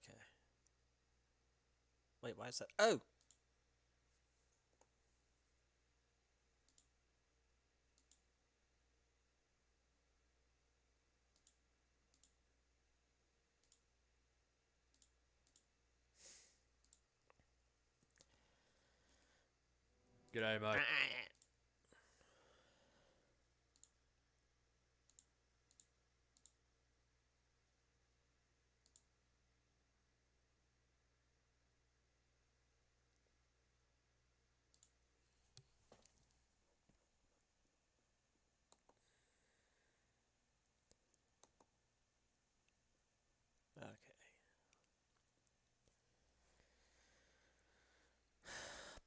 Okay. Wait, why is that? Oh! G'day, mate. Okay.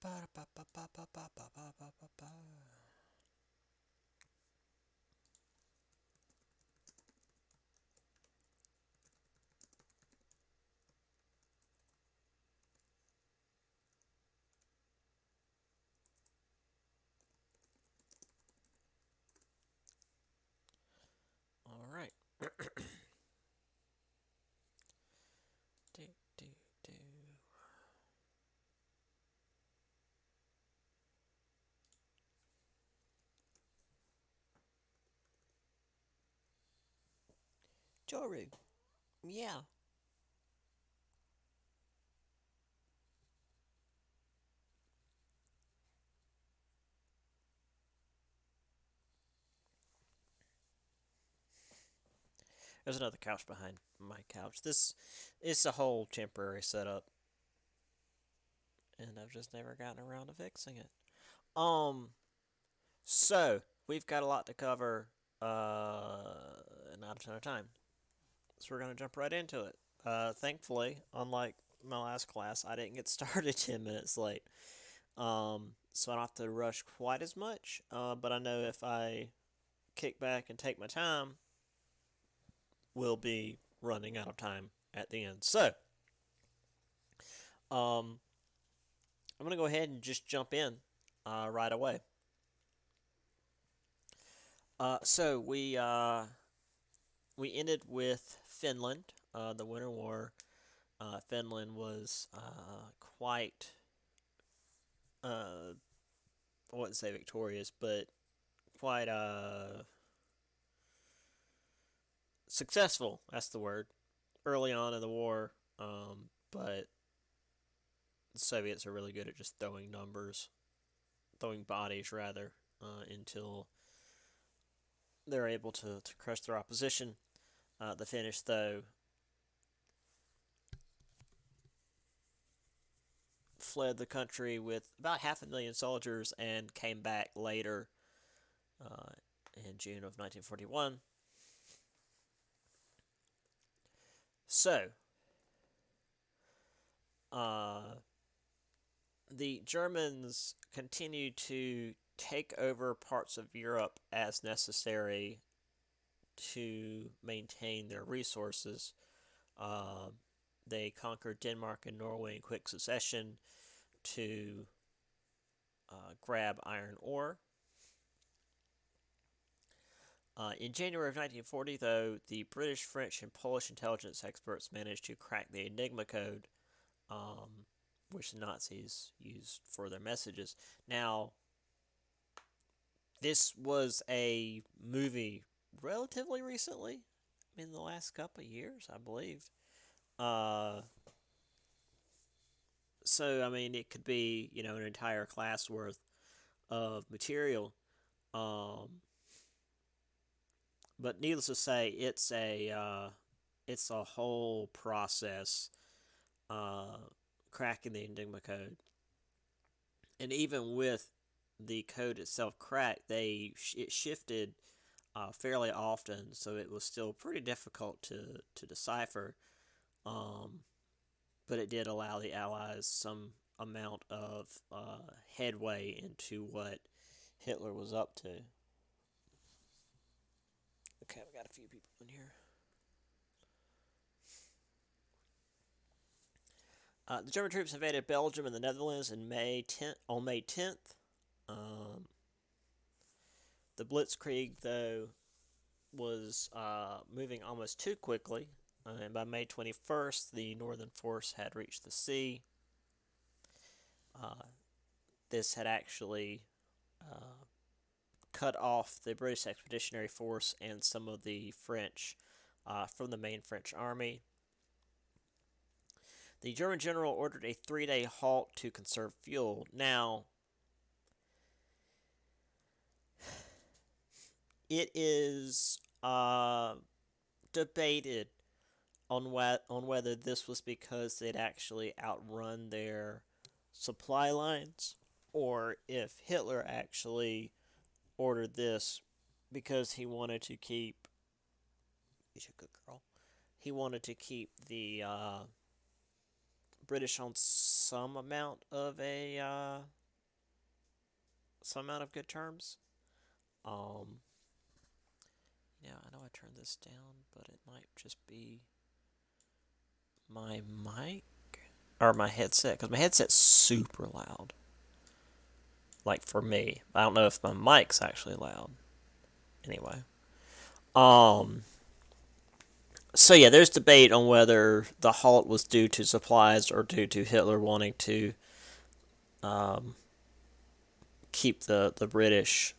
Ba-da-ba-ba-ba-ba-ba-ba-ba-ba. All right. Do, do, do. Joru. Yeah. There's another couch behind my couch. This is a whole temporary setup, and I've just never gotten around to fixing it. Um, so we've got a lot to cover, not a ton of time. So we're gonna jump right into it. Thankfully, unlike my last class, I didn't get started 10 minutes late. So I don't have to rush quite as much. But I know if I kick back and take my time, we'll be running out of time at the end. So, um, I'm gonna go ahead and just jump in right away. So we ended with Finland, the Winter War. Finland was quite I wouldn't say victorious, but quite successful. That's the word. Early on in the war, but the Soviets are really good at just throwing numbers, throwing bodies rather, until they're able to crush their opposition. The Finnish, though, fled the country with about 500,000 soldiers and came back later uh, in June of 1941. So, uh, the Germans continued to take over parts of Europe as necessary to maintain their resources. Uh, they conquered Denmark and Norway in quick succession to grab iron ore. In January of 1940, though, the British, French, and Polish intelligence experts managed to crack the Enigma code, um, which the Nazis used for their messages. Now, this was a movie relatively recently, in the last couple of years, I believe. Uh, so, I mean, it could be, an entire class worth of material. Um, but needless to say, it's a whole process uh, cracking the Enigma code, and even with the code itself cracked, it shifted fairly often, so it was still pretty difficult to decipher. Um, but it did allow the Allies some amount of headway into what Hitler was up to. Okay, we got a few people in here. The German troops invaded Belgium and the Netherlands on May 10th. Um, the Blitzkrieg, though, was moving almost too quickly. And by May 21st, the Northern force had reached the sea. This had actually cut off the British Expeditionary Force and some of the French from the main French army. The German general ordered a 3-day halt to conserve fuel. Now, it is debated on whether this was because they'd actually outrun their supply lines, or if Hitler actually ordered this because he wanted to keep. She's a good girl. He wanted to keep the British on some amount of good terms. Um, I know I turned this down, but it might just be my mic or my headset, because my headset's super loud. Like for me, I don't know if my mic's actually loud. Anyway, so yeah, there's debate on whether the halt was due to supplies or due to Hitler wanting to um, keep the British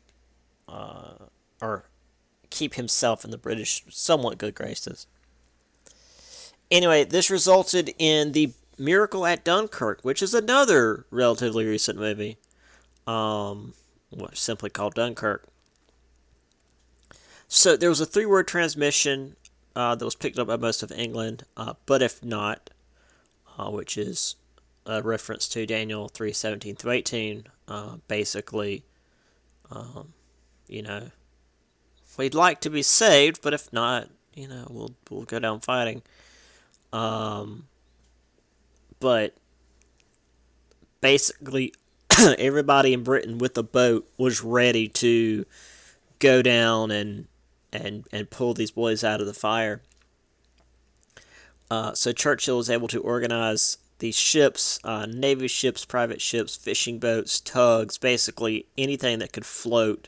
or keep himself in the British somewhat good graces. Anyway, this resulted in the Miracle at Dunkirk, which is another relatively recent movie, simply called Dunkirk. So there was a 3-word transmission that was picked up by most of England, but if not, which is a reference to Daniel 3:17 through 18, basically, you know, we'd like to be saved, but if not, we'll go down fighting. But basically, everybody in Britain with a boat was ready to go down and pull these boys out of the fire. So Churchill was able to organize these ships, Navy ships, private ships, fishing boats, tugs, basically anything that could float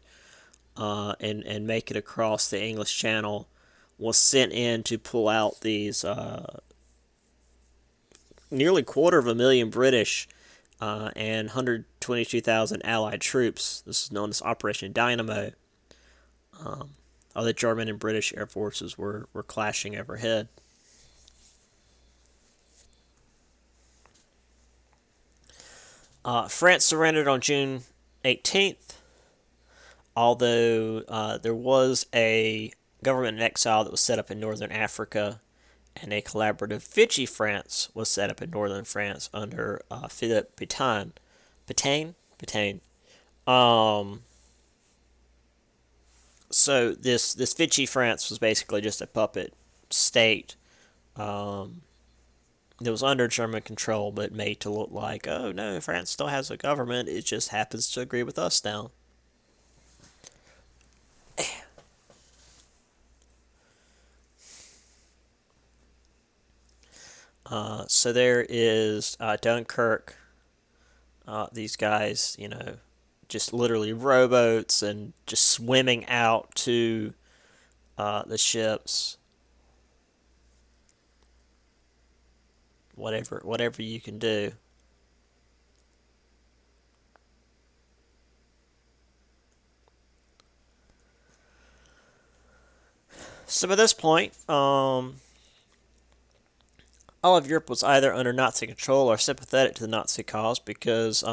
and make it across the English Channel was sent in to pull out these nearly 250,000 British and 122,000 Allied troops. This is known as Operation Dynamo. The German and British air forces were clashing overhead. France surrendered on June 18th, although there was a government in exile that was set up in northern Africa, and a collaborative Vichy France was set up in northern France under Philippe Pétain. Pétain. So this Vichy France was basically just a puppet state that was under German control, but made to look like, oh no, France still has a government. It just happens to agree with us now. So there is Dunkirk. These guys, just literally rowboats and just swimming out to the ships. Whatever you can do. So by this point, all of Europe was either under Nazi control or sympathetic to the Nazi cause, because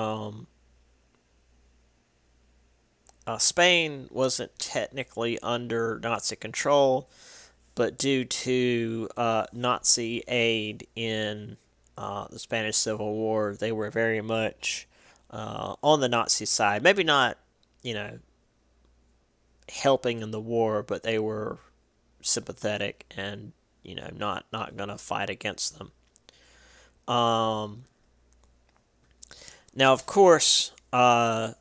Spain wasn't technically under Nazi control, but due to Nazi aid in the Spanish Civil War, they were very much on the Nazi side. Maybe not, helping in the war, but they were sympathetic and not gonna fight against them. Now, of course, an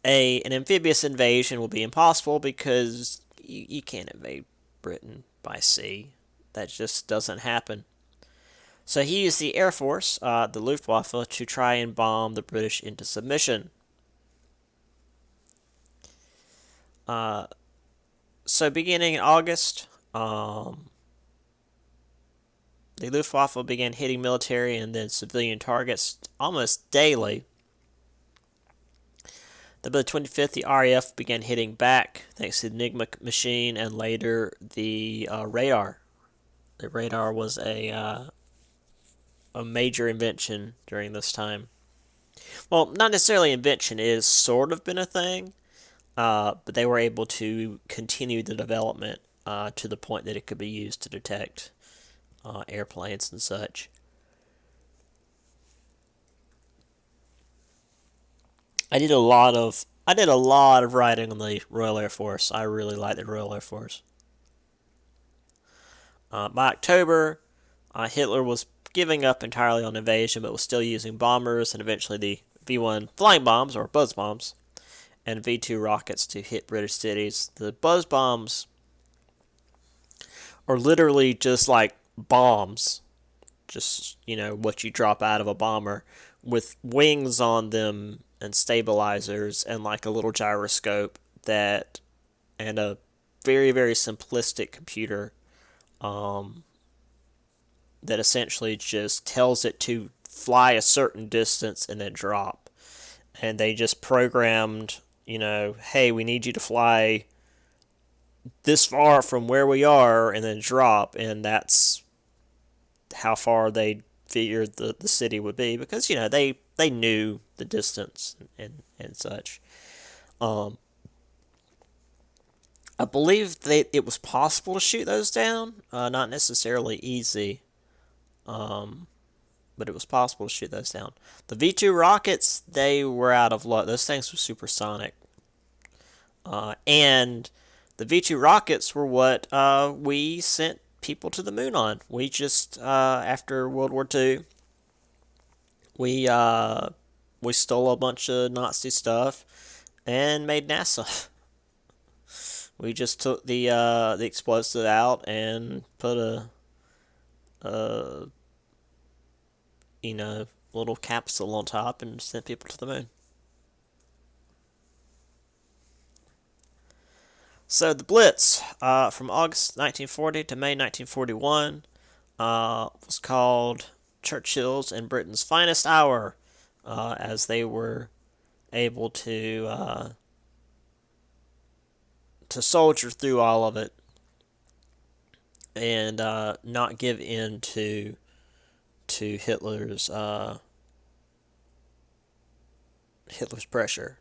amphibious invasion will be impossible because you can't invade Britain by sea. That just doesn't happen. So he used the Air Force, the Luftwaffe, to try and bomb the British into submission. So beginning in August, the Luftwaffe began hitting military and then civilian targets almost daily. Then by the 25th, the RAF began hitting back thanks to the Enigma machine and later the radar. The radar was a major invention during this time. Well, not necessarily invention, it has sort of been a thing, but they were able to continue the development to the point that it could be used to detect airplanes and such. I did a lot of writing on the Royal Air Force. I really like the Royal Air Force. By October, Hitler was giving up entirely on invasion, but was still using bombers and eventually the V-1 flying bombs or buzz bombs and V-2 rockets to hit British cities. The buzz bombs are literally just like bombs, just what you drop out of a bomber with wings on them and stabilizers and like a little gyroscope that and a very very simplistic computer that essentially just tells it to fly a certain distance and then drop. And they just programmed, hey, we need you to fly this far from where we are and then drop, and that's how far they figured the city would be because they knew the distance and such. I believe it was possible to shoot those down, not necessarily easy, but it was possible to shoot those down. The V2 rockets, they were out of luck. Those things were supersonic, and the V2 rockets were what we sent people to the moon on. We just after World War II, we stole a bunch of Nazi stuff and made NASA. We just took the explosive out and put a little capsule on top and sent people to the moon. So the Blitz, from August 1940 to May 1941, was called Churchill's and Britain's finest hour, as they were able to soldier through all of it and not give in to Hitler's pressure.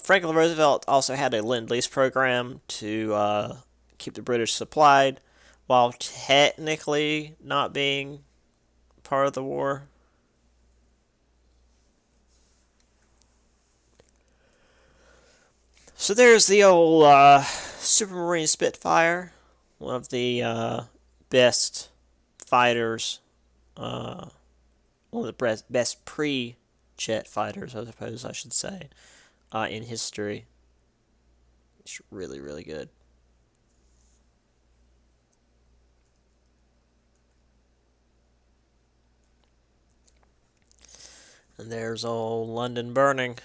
Franklin Roosevelt also had a Lend-Lease program to keep the British supplied while technically not being part of the war. So there's the old Supermarine Spitfire, one of the best fighters, one of the best pre-jet fighters, I suppose I should say, in history. It's really, really good. And there's old London burning.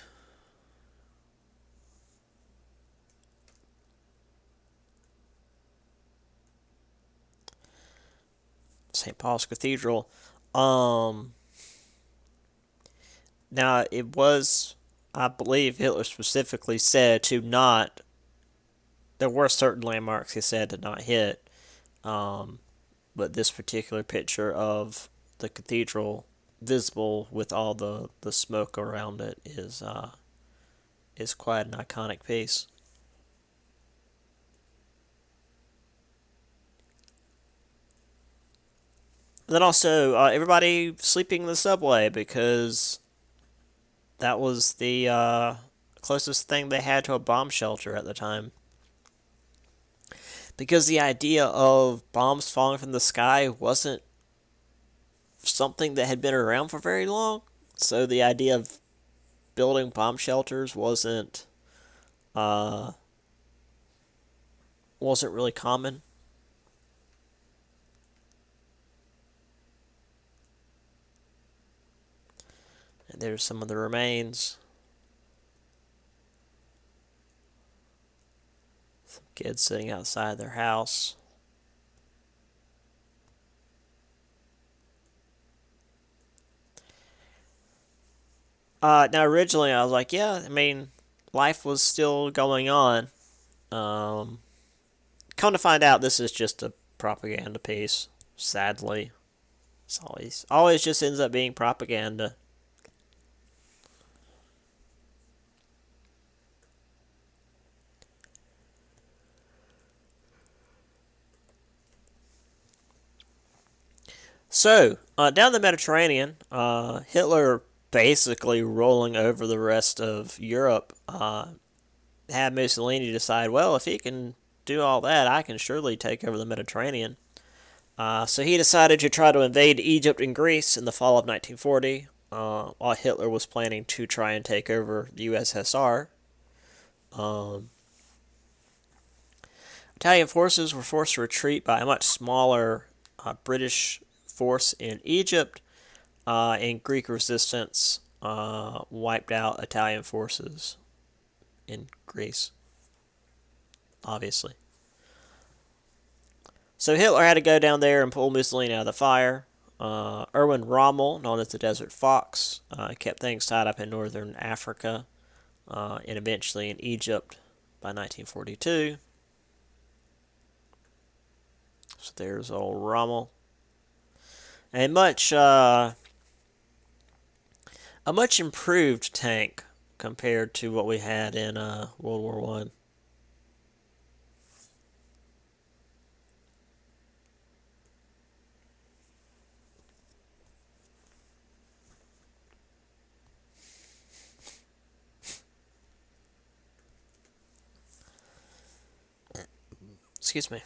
St. Paul's Cathedral. Now, it was, I believe Hitler specifically said to not, there were certain landmarks he said to not hit, but this particular picture of the cathedral visible with all the smoke around it is quite an iconic piece. And then also, everybody sleeping in the subway because that was the closest thing they had to a bomb shelter at the time. Because the idea of bombs falling from the sky wasn't something that had been around for very long. So the idea of building bomb shelters wasn't really common. And there's some of the remains. Some Kids sitting outside their house. Now, originally, I was like, yeah, I mean, life was still going on. Um, Come to find out, this is just a propaganda piece. Sadly, it's always just ends up being propaganda. So, down the Mediterranean, Hitler basically rolling over the rest of Europe, had Mussolini decide, well, if he can do all that, I can surely take over the Mediterranean. So he decided to try to invade Egypt and Greece in the fall of 1940, while Hitler was planning to try and take over the USSR. Um, Italian forces were forced to retreat by a much smaller British force in Egypt, and Greek resistance wiped out Italian forces in Greece, obviously. So Hitler had to go down there and pull Mussolini out of the fire. Erwin Rommel, known as the Desert Fox, kept things tied up in northern Africa and eventually in Egypt by 1942. So there's old Rommel. A much improved tank compared to what we had in World War One. Excuse me.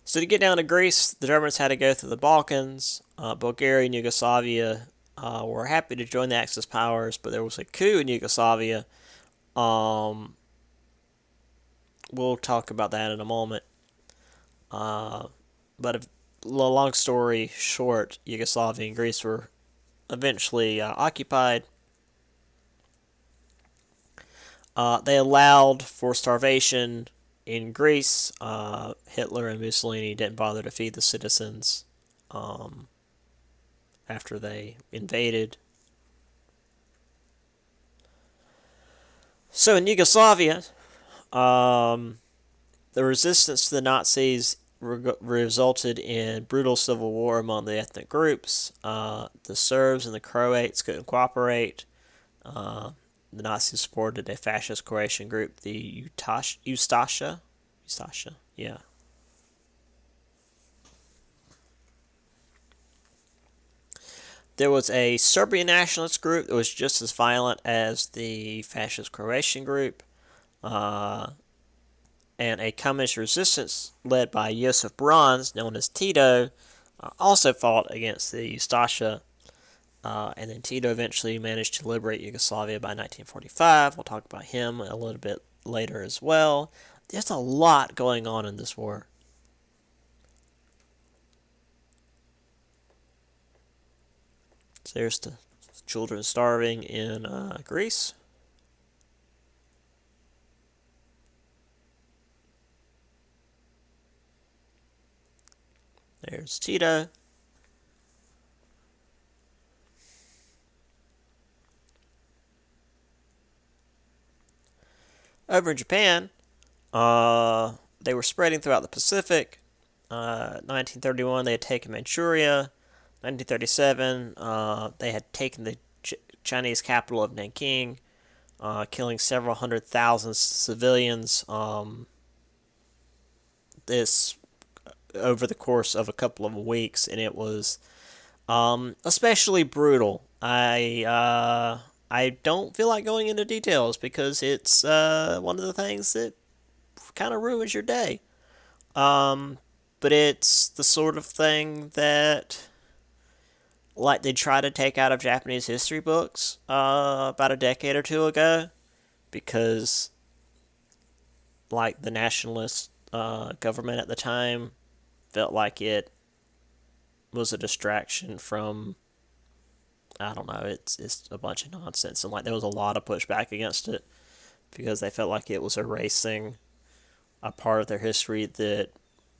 So to get down to Greece, the Germans had to go through the Balkans. Bulgaria and Yugoslavia were happy to join the Axis powers, but there was a coup in Yugoslavia. Um, we'll talk about that in a moment. But long story short, Yugoslavia and Greece were eventually occupied. They allowed for starvation in Greece. Hitler and Mussolini didn't bother to feed the citizens um, after they invaded. So in Yugoslavia, the resistance to the Nazis resulted in brutal civil war among the ethnic groups. The Serbs and the Croats couldn't cooperate. The Nazis supported a fascist Croatian group, the Ustasha. Ustasha, yeah. There was a Serbian nationalist group that was just as violent as the fascist Croatian group, and a communist resistance led by Josip Broz, known as Tito, also fought against the Ustasha. And then Tito eventually managed to liberate Yugoslavia by 1945. We'll talk about him a little bit later as well. There's a lot going on in this war. So there's the children starving in Greece. There's Tito. Over in Japan, they were spreading throughout the Pacific. 1931, they had taken Manchuria. 1937, they had taken the Chinese capital of Nanking, killing several 100,000 civilians. This over the course of a couple of weeks, and it was especially brutal. I don't feel like going into details because it's one of the things that kind of ruins your day. Um, but it's the sort of thing that like they tried to take out of Japanese history books about a decade or two ago because like the nationalist government at the time felt like it was a distraction from I don't know, it's a bunch of nonsense and like there was a lot of pushback against it. because they felt like it was erasing a part of their history that,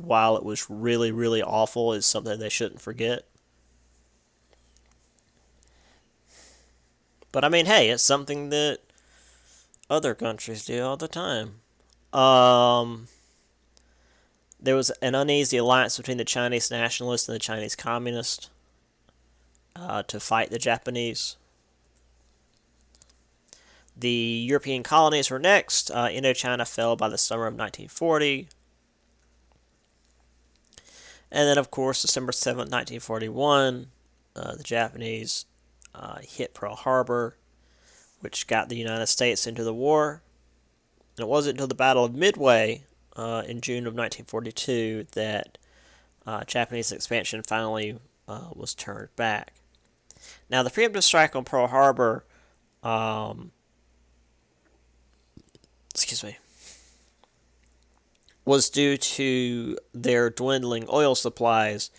while it was really, really awful, is something they shouldn't forget. But I mean, hey, it's something that other countries do all the time. Um, there was an uneasy alliance between the Chinese nationalists and the Chinese communists to fight the Japanese. The European colonies were next. Indochina fell by the summer of 1940. And then, of course, December 7th, 1941, the Japanese hit Pearl Harbor, which got the United States into the war. And it wasn't until the Battle of Midway in June of 1942 that Japanese expansion finally was turned back. Now, the preemptive strike on Pearl Harbor, excuse me, was due to their dwindling oil supplies,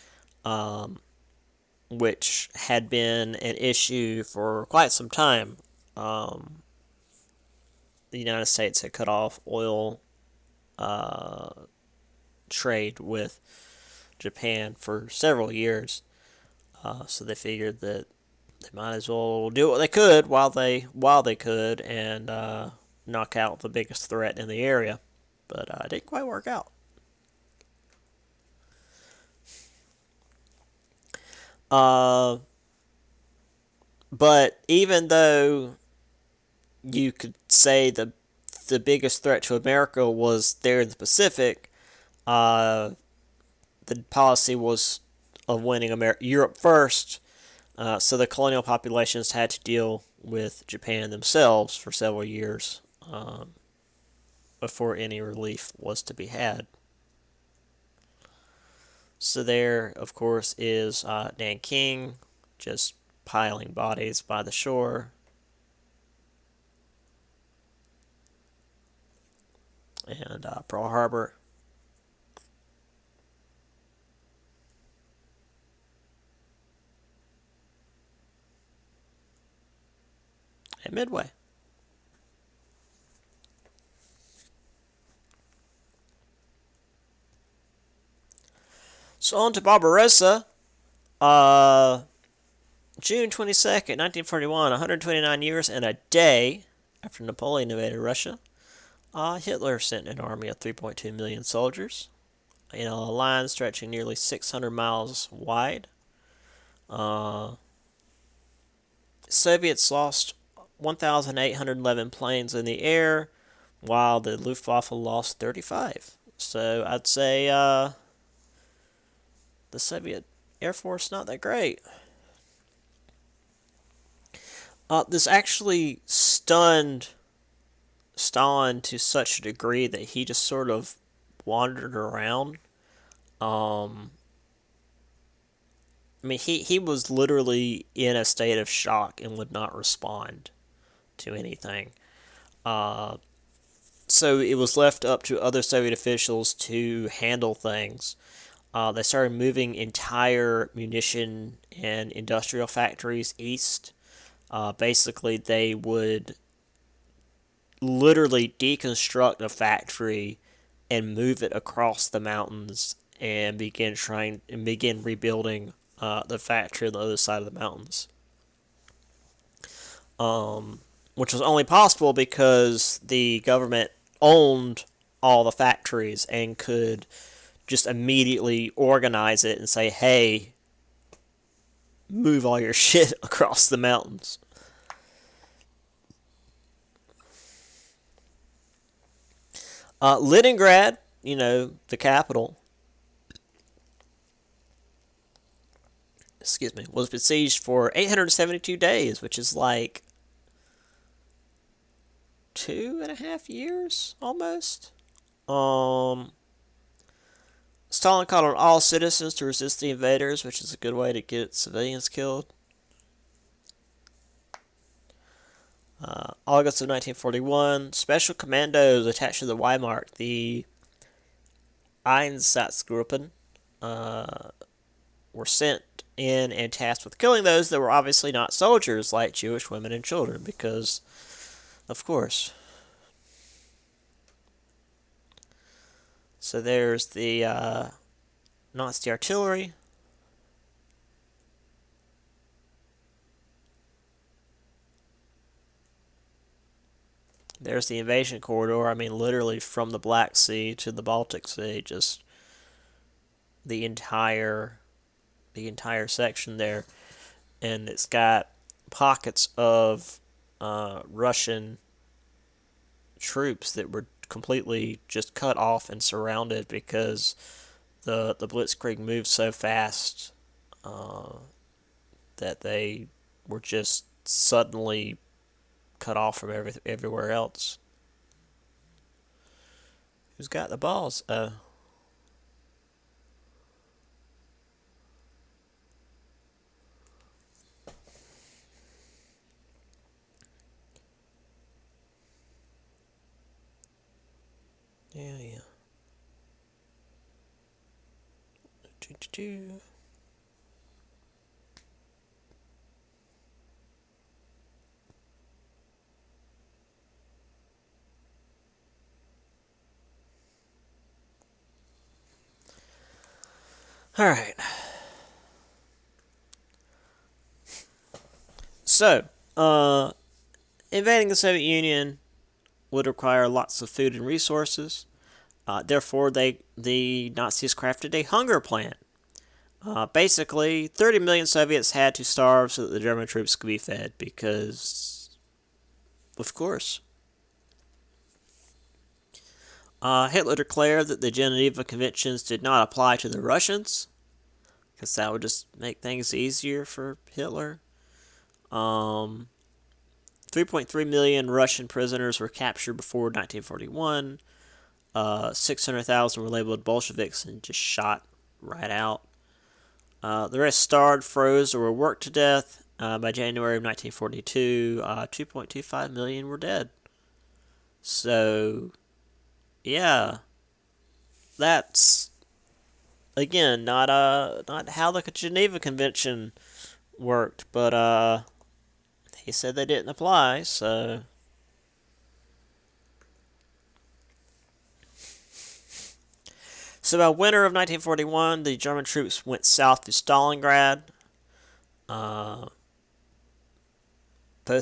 which had been an issue for quite some time. The United States had cut off oil trade with Japan for several years, so they figured that they might as well do what they could while they could and knock out the biggest threat in the area. But it didn't quite work out. But even though you could say the biggest threat to America was there in the Pacific, the policy was of winning Europe first. So the colonial populations had to deal with Japan themselves for several years before any relief was to be had. So there, of course, is Nanking, just piling bodies by the shore. And Pearl Harbor. And Midway. So on to Barbarossa. June 22nd, 1941, 129 years and a day after Napoleon invaded Russia, Hitler sent an army of 3.2 million soldiers in a line stretching nearly 600 miles wide. Soviets lost 1,811 planes in the air, while the Luftwaffe lost 35. So I'd say the Soviet Air Force not that great. This actually stunned Stalin to such a degree that he just sort of wandered around. I mean, he was literally in a state of shock and would not respond to anything. So it was left up to other Soviet officials to handle things. They started moving entire munition and industrial factories east. Basically, they would literally deconstruct a factory and move it across the mountains and begin rebuilding the factory on the other side of the mountains. Which was only possible because the government owned all the factories and could just immediately organize it and say, hey, move all your shit across the mountains. Leningrad, the capital, was besieged for 872 days, which is like 2.5 years almost. Stalin called on all citizens to resist the invaders, which is a good way to get civilians killed. August of 1941, special commandos attached to the Wehrmacht, the Einsatzgruppen, were sent in and tasked with killing those that were obviously not soldiers, like Jewish women and children, because, of course, So there's the Nazi artillery. There's the invasion corridor. I mean, literally from the Black Sea to the Baltic Sea, just the entire section there, and it's got pockets of Russian troops that were completely just cut off and surrounded because the Blitzkrieg moved so fast uh, that they were just suddenly cut off from everywhere else. Who's got the balls? Yeah. Do. All right. So, invading the Soviet Union would require lots of food and resources. Therefore, the Nazis crafted a hunger plan. Basically, 30 million Soviets had to starve so that the German troops could be fed because, of course. Hitler declared that the Geneva Conventions did not apply to the Russians because that would just make things easier for Hitler. 3.3 million Russian prisoners were captured before 1941. 600,000 were labeled Bolsheviks and just shot right out. The rest starved, froze, or were worked to death. By January of 1942, 2.25 million were dead. So, yeah, that's again not how the Geneva Convention worked, but he said they didn't apply. So by winter of 1941, the German troops went south to Stalingrad. Both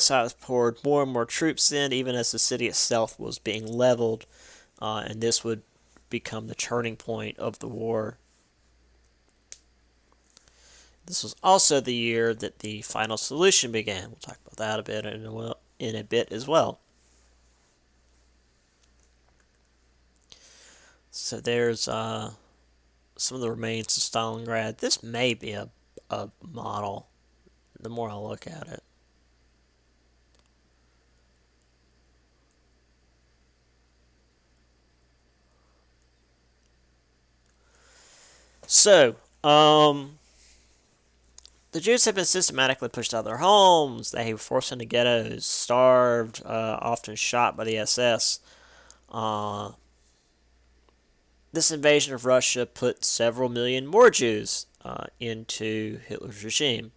sides poured more and more troops in, even as the city itself was being leveled, and this would become the turning point of the war. This was also the year that the final solution began. We'll talk about that a bit in a bit as well. So there's some of the remains of Stalingrad. This may be a model. The more I look at it. So, the Jews have been systematically pushed out of their homes. They were forced into ghettos, starved, often shot by the SS. This invasion of Russia put several million more Jews into Hitler's regime.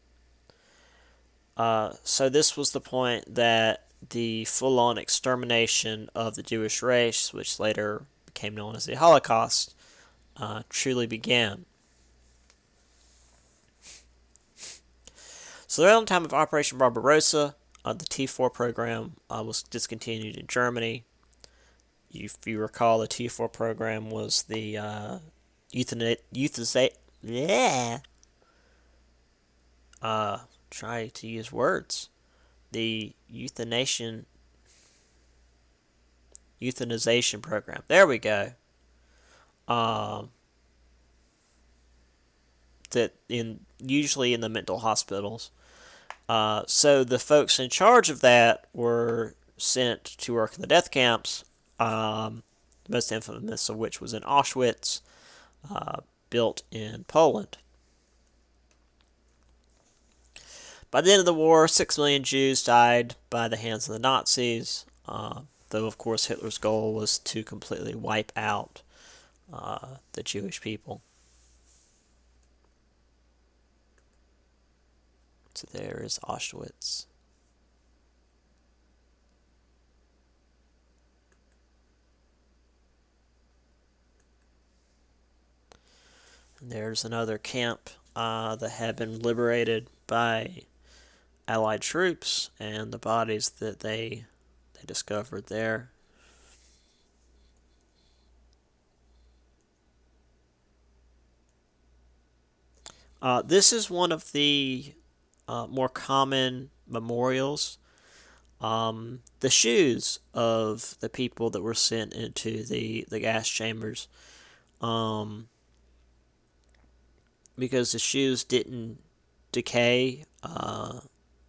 So this was the point that the full-on extermination of the Jewish race, which later became known as the Holocaust, truly began. So around the time of Operation Barbarossa, the T4 program was discontinued in Germany. If you recall, the T4 program was the try to use words. The euthanization program. There we go. That usually in the mental hospitals. So the folks in charge of that were sent to work in the death camps. Most infamous of which was in Auschwitz, built in Poland. By the end of the war, 6 million Jews died by the hands of the Nazis, though of course Hitler's goal was to completely wipe out the Jewish people. So there is Auschwitz. There's another camp that had been liberated by Allied troops, and the bodies that they discovered there. This is one of the more common memorials. The shoes of the people that were sent into the gas chambers, um, because the shoes didn't decay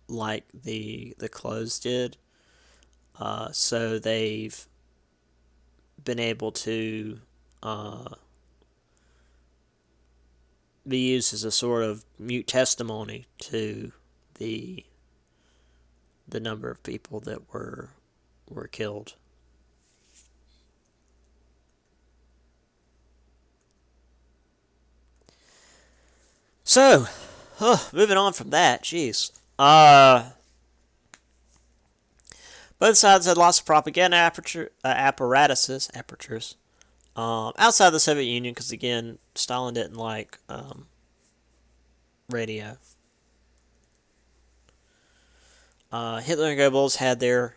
like the clothes did. So they've been able to be used as a sort of mute testimony to the the number of people that were killed. So, moving on from that, jeez. Both sides had lots of propaganda apertures, outside the Soviet Union, because again, Stalin didn't like radio. Hitler and Goebbels had their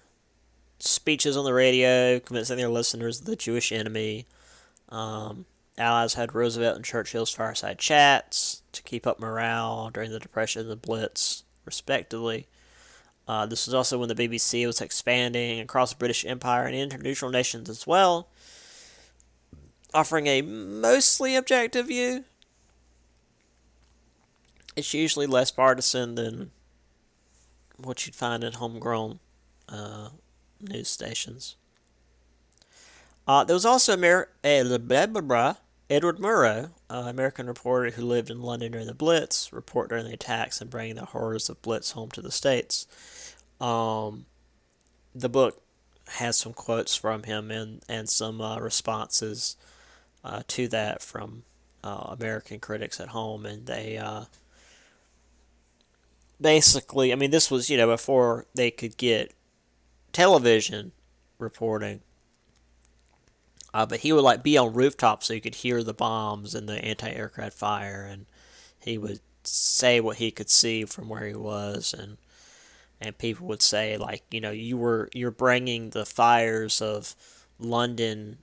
speeches on the radio, convincing their listeners of the Jewish enemy. Allies had Roosevelt and Churchill's fireside chats to keep up morale during the Depression and the Blitz, respectively. This was also when the BBC was expanding across the British Empire and into neutral nations as well, offering a mostly objective view. It's usually less partisan than what you'd find in homegrown news stations. There was also Edward Murrow, an American reporter who lived in London during the Blitz, report during the attacks and bringing the horrors of Blitz home to the States. The book has some quotes from him and some responses to that from American critics at home, and they basically, I mean, this was, before they could get television reporting. But he would like be on rooftops so you could hear the bombs and the anti-aircraft fire, and he would say what he could see from where he was, and people would say like, you're bringing the fires of London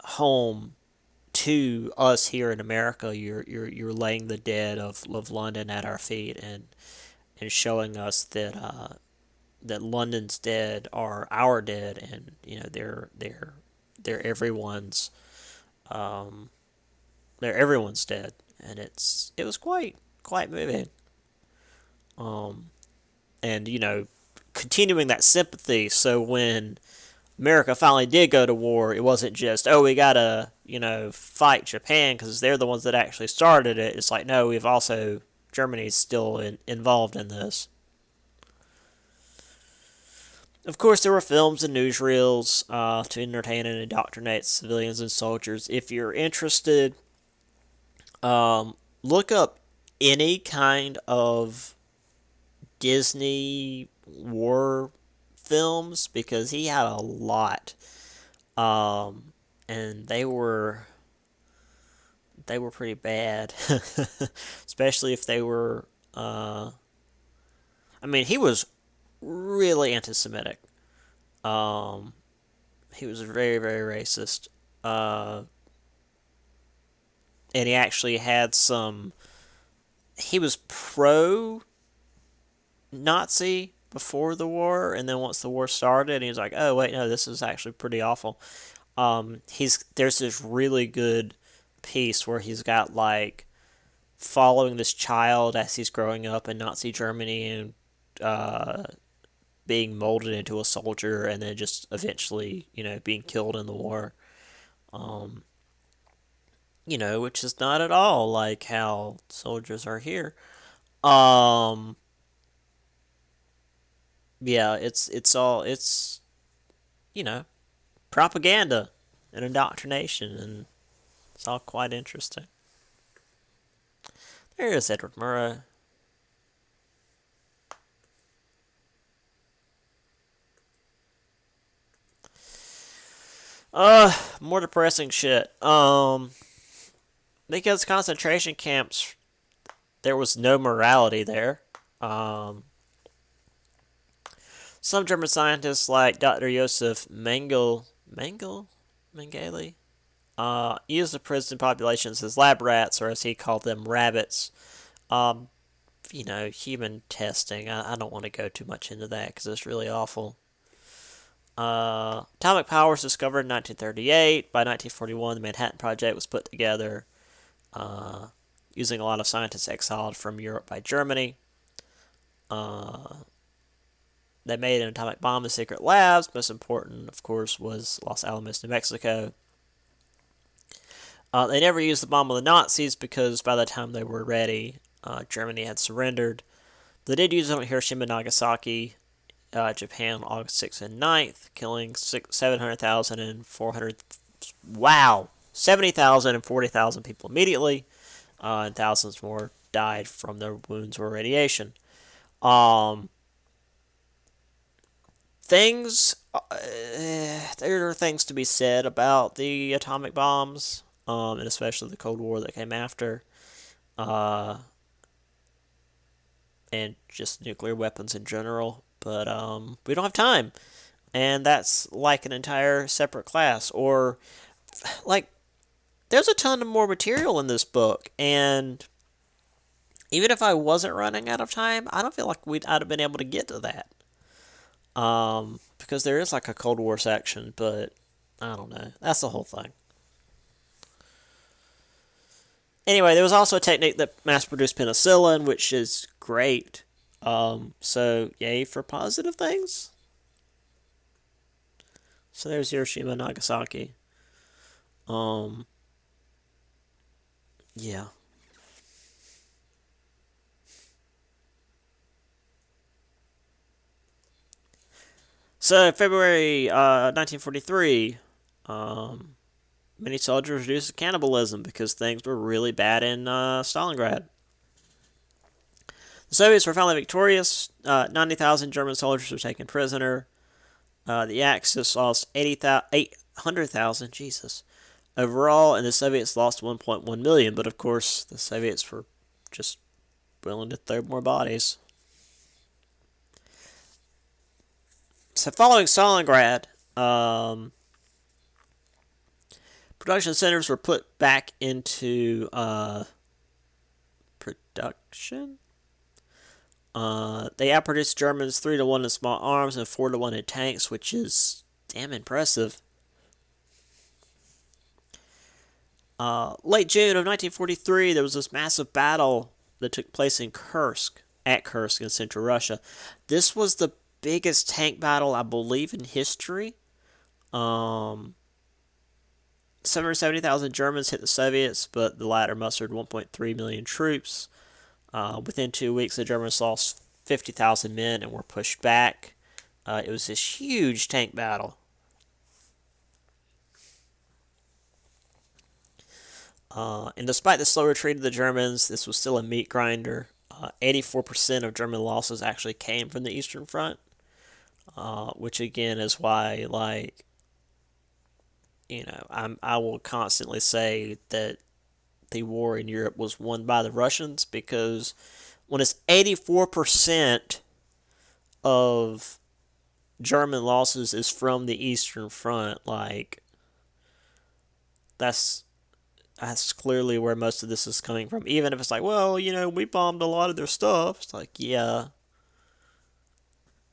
home to us here in America. You're laying the dead of London at our feet, and showing us that that London's dead are our dead, and they're everyone's they're everyone's dead, and it was quite moving. Um, and continuing that sympathy. So when America finally did go to war, it wasn't just, oh, we gotta fight Japan because they're the ones that actually started it. It's like, no, we've also, Germany's still involved in this. Of course, there were films and newsreels to entertain and indoctrinate civilians and soldiers. If you're interested, look up any kind of Disney war films, because he had a lot, and they were pretty bad, especially if they were. I mean, he was really anti-Semitic. Um, he was very, very racist. And he actually had some. He was pro Nazi before the war, and then once the war started, he was like, "Oh wait, no, this is actually pretty awful." There's this really good piece where he's got like following this child as he's growing up in Nazi Germany and being molded into a soldier, and then just eventually, being killed in the war. Um, which is not at all like how soldiers are here. Um, yeah, it's you know propaganda and indoctrination, and it's all quite interesting. There is Edward Murrow. More depressing shit. because concentration camps, there was no morality there. Um, some German scientists, like Dr. Josef Mengele, used the prison populations as lab rats, or as he called them, rabbits. Um, human testing. I don't want to go too much into that because it's really awful. Atomic power was discovered in 1938. By 1941, the Manhattan Project was put together using a lot of scientists exiled from Europe by Germany. They made an atomic bomb in secret labs. Most important, of course, was Los Alamos, New Mexico. They never used the bomb on the Nazis because by the time they were ready, Germany had surrendered. They did use it on Hiroshima and Nagasaki, Japan, August 6th and 9th, killing 700,000 and 400. Wow! 70,000 and 40,000 people immediately, and thousands more died from their wounds or radiation. There are things to be said about the atomic bombs, and especially the Cold War that came after, and just nuclear weapons in general. But we don't have time, and that's like an entire separate class. Or like, there's a ton of more material in this book, and even if I wasn't running out of time, I don't feel like I'd have been able to get to that. Because there is like a Cold War section, but I don't know. That's the whole thing. Anyway, there was also a technique that mass-produced penicillin, which is great. So yay for positive things. So there's Hiroshima and Nagasaki. Yeah. So February 1943, many soldiers reduced to cannibalism because things were really bad in Stalingrad. The Soviets were finally victorious. 90,000 German soldiers were taken prisoner. The Axis lost 800,000, Jesus, overall, and the Soviets lost 1.1 million. But of course, the Soviets were just willing to throw more bodies. So following Stalingrad, production centers were put back into production. They outproduced Germans 3-1 in small arms and 4-1 in tanks, which is damn impressive. Late June of 1943, there was this massive battle that took place in Kursk, in central Russia. This was the biggest tank battle, I believe, in history. 770,000 Germans hit the Soviets, but the latter mustered 1.3 million troops. Within 2 weeks, the Germans lost 50,000 men and were pushed back. It was this huge tank battle. And despite the slow retreat of the Germans, this was still a meat grinder. 84% of German losses actually came from the Eastern Front, which again is why, like, I will constantly say that the war in Europe was won by the Russians, because when it's 84% of German losses is from the Eastern Front, like, that's clearly where most of this is coming from. Even if it's like, well, we bombed a lot of their stuff. It's like, yeah.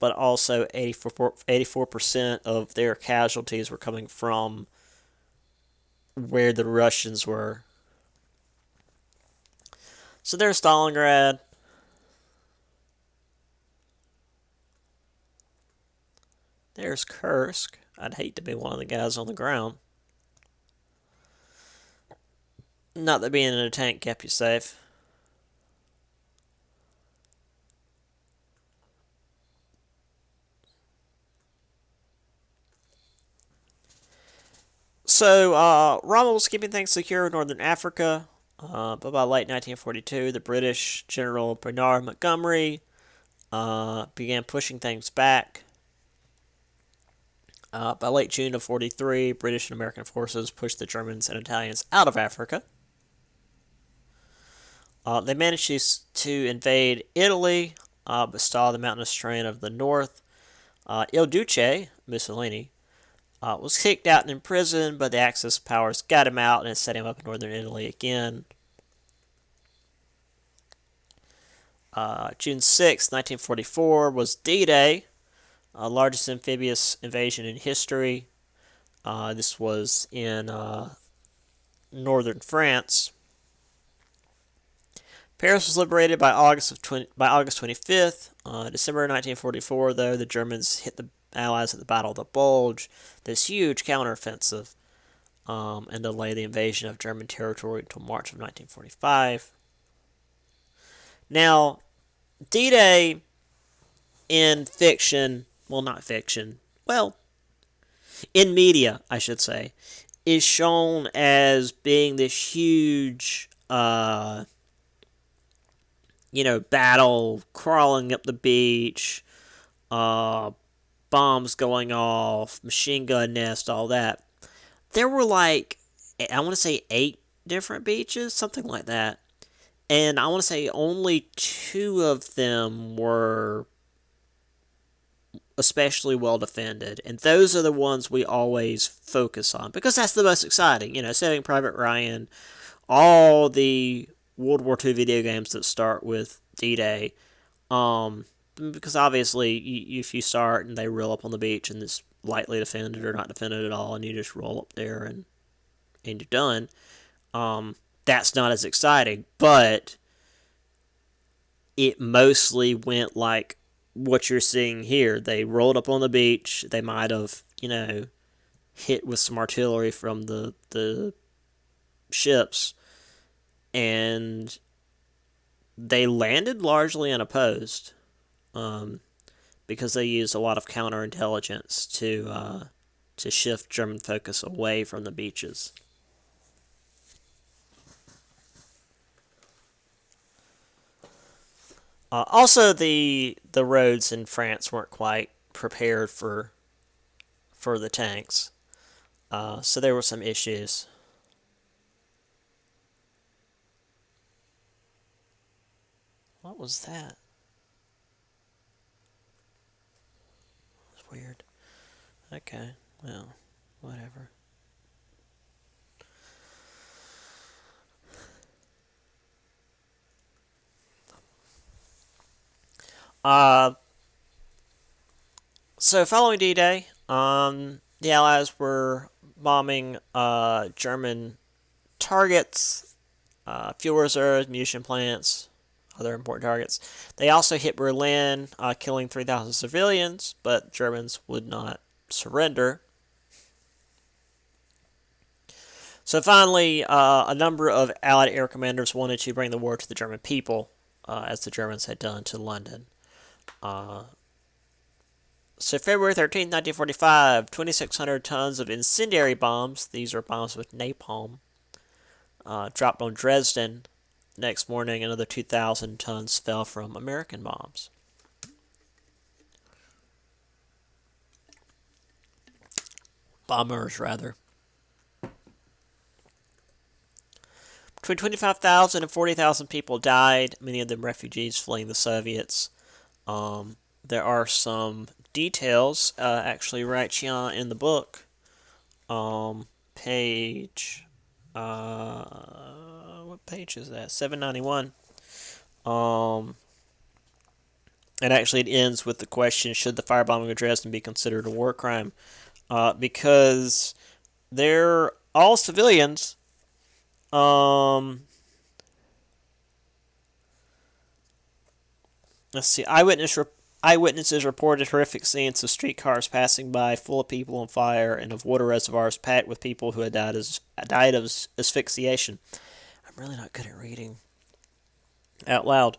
But also 84% of their casualties were coming from where the Russians were. So there's Stalingrad. There's Kursk. I'd hate to be one of the guys on the ground. Not that being in a tank kept you safe. So, Rommel was keeping things secure in northern Africa, but by late 1942, the British General Bernard Montgomery began pushing things back. By late June of 43, British and American forces pushed the Germans and Italians out of Africa. They managed to invade Italy, but stalled the mountainous terrain of the north. Il Duce, Mussolini, was kicked out and imprisoned, but the Axis powers got him out and set him up in northern Italy again. June 6, 1944 was D-Day, largest amphibious invasion in history. This was in northern France. Paris was liberated by August 25th. December 1944, though, the Germans hit the Allies at the Battle of the Bulge, this huge counteroffensive, and delayed the invasion of German territory until March of 1945. Now, D-Day in fiction, well, not fiction, well, in media, I should say, is shown as being this huge, battle crawling up the beach, uh, bombs going off, machine gun nest, all that. There were like, I want to say 8 different beaches, something like that. And I want to say only 2 of them were especially well defended. And those are the ones we always focus on because that's the most exciting. Saving Private Ryan, all the World War II video games that start with D-Day. Because obviously, if you start and they roll up on the beach and it's lightly defended or not defended at all, and you just roll up there and you're done, that's not as exciting. But it mostly went like what you're seeing here. They rolled up on the beach. They might have, hit with some artillery from the ships, and they landed largely unopposed, because they used a lot of counterintelligence to shift German focus away from the beaches. Also, the roads in France weren't quite prepared for the tanks, so there were some issues. What was that? It's weird. Okay, well, whatever. Uh, so following D-Day, the Allies were bombing German targets, fuel reserves, munition plants, other important targets. They also hit Berlin, killing 3,000 civilians, but Germans would not surrender. So finally, a number of Allied air commanders wanted to bring the war to the German people, as the Germans had done to London. So February 13th, 1945, 2,600 tons of incendiary bombs, these are bombs with napalm, dropped on Dresden. Next morning, another 2,000 tons fell from American bombs. Bombers, rather. Between 25,000 and 40,000 people died, many of them refugees fleeing the Soviets. There are some details, actually, right here in the book. Page. What page is that? 791. And actually, it ends with the question: should the firebombing of Dresden be considered a war crime? Because they're all civilians. Let's see. Eyewitnesses reported horrific scenes of streetcars passing by full of people on fire and of water reservoirs packed with people who had died of asphyxiation. I'm really not good at reading out loud.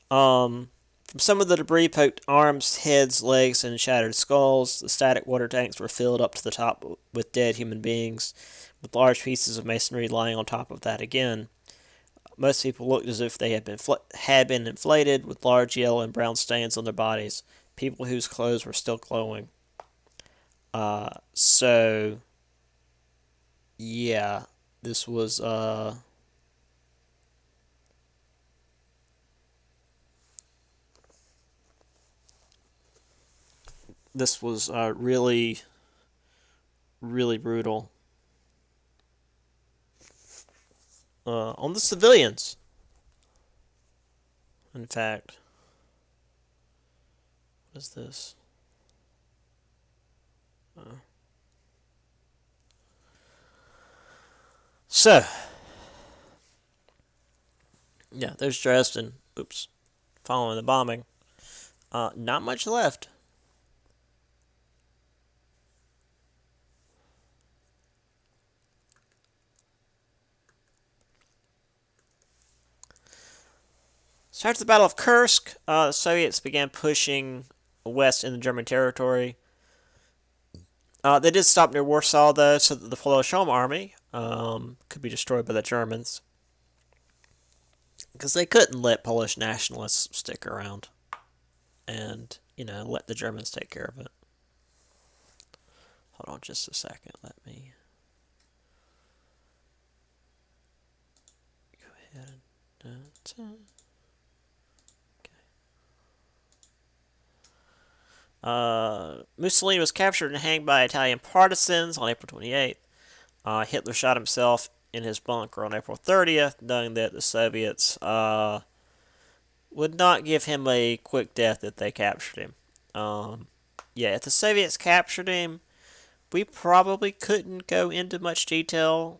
From some of the debris poked arms, heads, legs, and shattered skulls. The static water tanks were filled up to the top with dead human beings, with large pieces of masonry lying on top of that again. Most people looked as if they had been inflated, with large yellow and brown stains on their bodies. People whose clothes were still glowing. So yeah, this was this was really, really brutal on the civilians. In fact, what is this? Uh, so, yeah, there's Dresden. Oops. Following the bombing. Not much left. So after the Battle of Kursk, the Soviets began pushing west into German territory. They did stop near Warsaw, though, so that the Polish Home Army could be destroyed by the Germans. Because they couldn't let Polish nationalists stick around and, let the Germans take care of it. Hold on just a second. Let me go ahead. Mussolini was captured and hanged by Italian partisans on April 28th. Hitler shot himself in his bunker on April 30th, knowing that the Soviets would not give him a quick death if they captured him. If the Soviets captured him, we probably couldn't go into much detail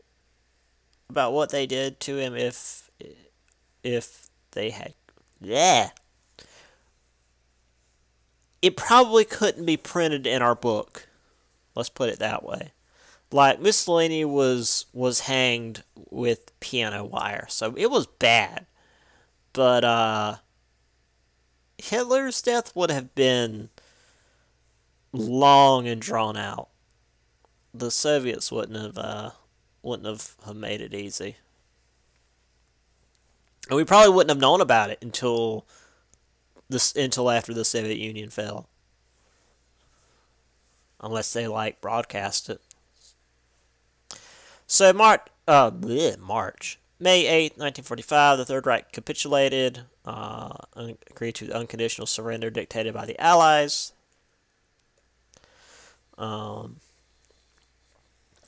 about what they did to him if they had. Yeah. It probably couldn't be printed in our book. Let's put it that way. Like, Mussolini was hanged with piano wire, so it was bad. But Hitler's death would have been long and drawn out. The Soviets wouldn't have made it easy. And we probably wouldn't have known about it until after the Soviet Union fell. Unless they broadcast it. So March May 8th, 1945, the Third Reich capitulated, agreed to the unconditional surrender dictated by the Allies.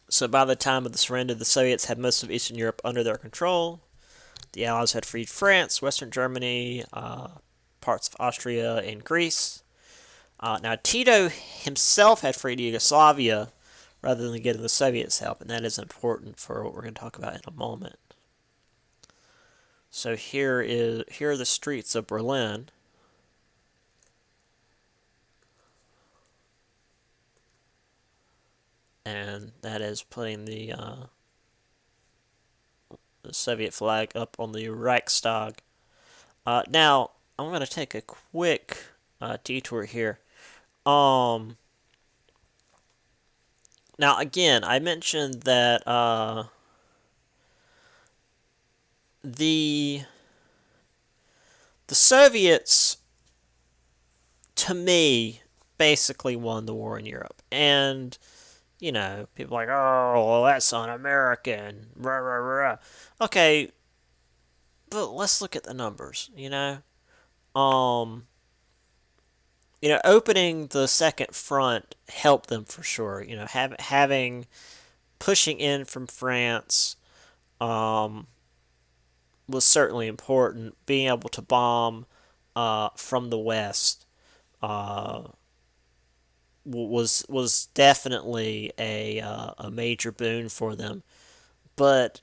So by the time of the surrender, the Soviets had most of Eastern Europe under their control. The Allies had freed France, Western Germany, parts of Austria, and Greece. Now, Tito himself had freed Yugoslavia rather than getting the Soviets' help, and that is important for what we're going to talk about in a moment. So here are the streets of Berlin. And that is putting the Soviet flag up on the Reichstag. Now, I'm going to take a quick detour here. Now, again, I mentioned that the Soviets, to me, basically won the war in Europe. And, people are like, oh, well, that's un-American. Rah, rah, rah. Okay, but let's look at the numbers, opening the second front helped them for sure. Pushing in from France was certainly important. Being able to bomb from the west was definitely a major boon for them. But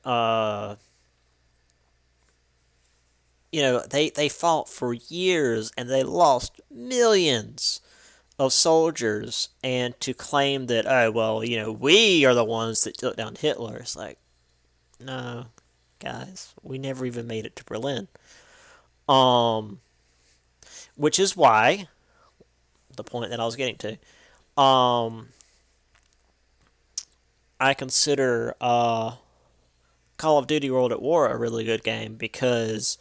they fought for years and they lost millions of soldiers, and to claim that, oh, well, we are the ones that took down Hitler, it's like, no, guys, we never even made it to Berlin. Which is why, the point that I was getting to, I consider Call of Duty World at War a really good game because